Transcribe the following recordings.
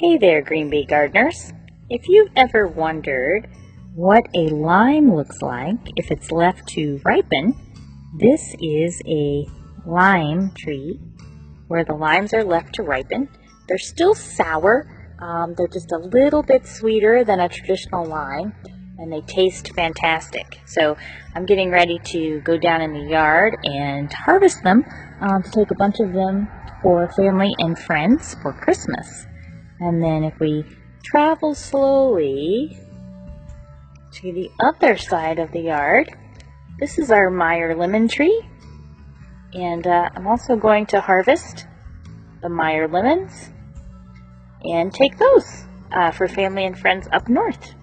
Hey there, green bee gardeners. If you've ever wondered what a lime looks like if it's left to ripen, this is a lime tree where the limes are left to ripen. They're still sour. They're just a little bit sweeter than a traditional lime, and they taste fantastic. So I'm getting ready to go down in the yard and harvest them to take a bunch of them for family and friends for Christmas. And then if we travel slowly to the other side of the yard, this is our Myer lemon tree. And I'm also going to harvest the Myer lemons and take those for family and friends up north.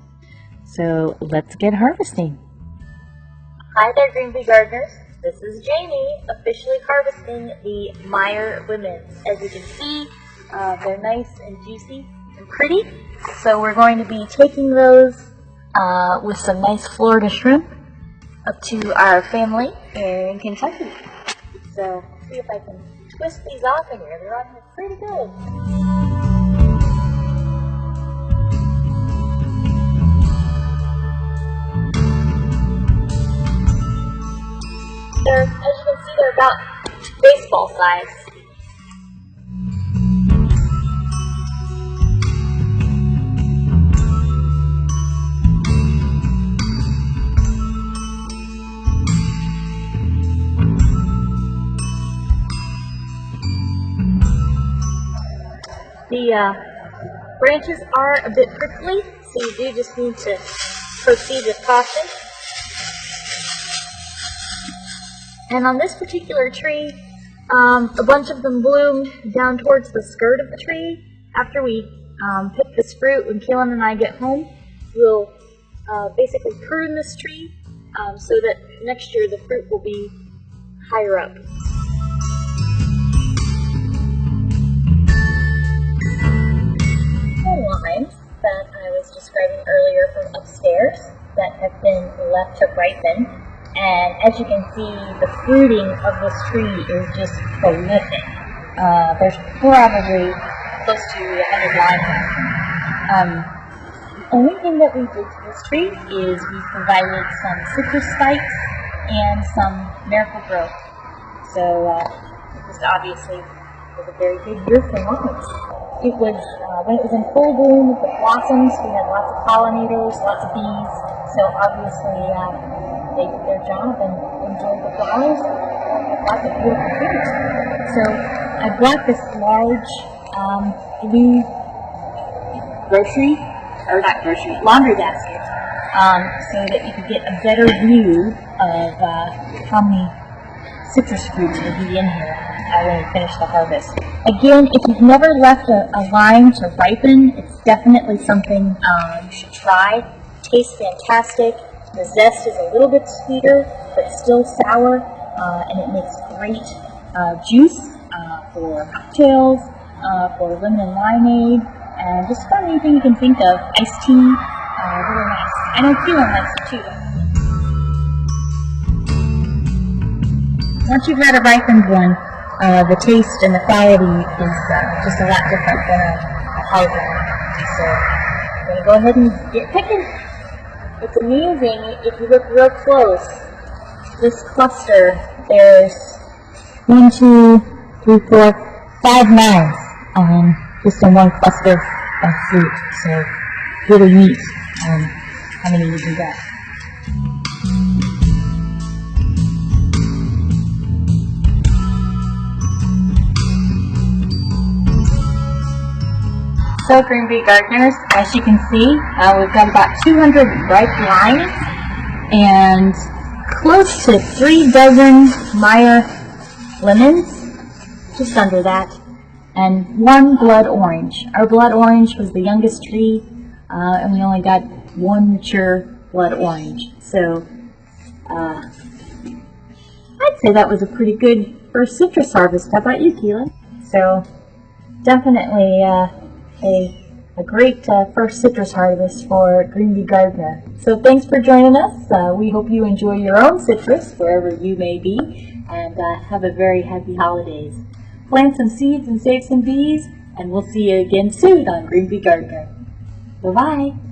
So let's get harvesting. Hi there, green bee gardeners. This is Jaime, officially harvesting the Myer Lemons. As you can see, they're nice and juicy and pretty. So we're going to be taking those with some nice Florida shrimp up to our family in Kentucky. So let's see if I can twist these off in here. They're on here pretty good. As you can see, they're about baseball size. The branches are a bit prickly, so you do just need to proceed with caution. And on this particular tree, a bunch of them bloomed down towards the skirt of the tree. After we pick this fruit, when Keelan and I get home, we'll basically prune this tree so that next year the fruit will be higher up. Limes that I was describing earlier from upstairs that have been left to ripen. And as you can see, the fruiting of this tree is just prolific. There's probably close to 100 limes. The only thing that we did to this tree is we provided some citrus spikes and some Miracle-Gro. So this obviously was a very good year for limes. It was, when it was in full bloom with the blossoms, we had lots of pollinators, lots of bees, so obviously they did their job and enjoyed the flowers and lots of beautiful fruit. So I brought this large blue laundry basket so that you could get a better view of how many citrus fruits will be in here when we finish the harvest. Again, if you've never left a lime to ripen, it's definitely something you should try. Tastes fantastic. The zest is a little bit sweeter, but still sour, and it makes great juice for cocktails, for lemon and limeade, and just about anything you can think of. Iced tea, really nice. I know Keelan likes it too. Once you've had a ripened one, the taste and the quality is just a lot different than a hard one. So I'm going to go ahead and get picking. It's amazing if you look real close. This cluster, there's 1, 2, 3, 4, 5 limes just in one cluster of fruit. So really neat how many you can get. So green bee gardeners, as you can see, we've got about 200 ripe limes and close to 3 dozen Myer lemons, just under that, and 1 blood orange. Our blood orange was the youngest tree, and we only got 1 mature blood orange. So I'd say that was a pretty good first citrus harvest. How about you, Keelan? So definitely a great first citrus harvest for Green Bee Gardener. So thanks for joining us. We hope you enjoy your own citrus wherever you may be, and have a very happy holidays. Plant some seeds and save some bees, And we'll see you again soon on Green Bee Gardener. Bye-bye.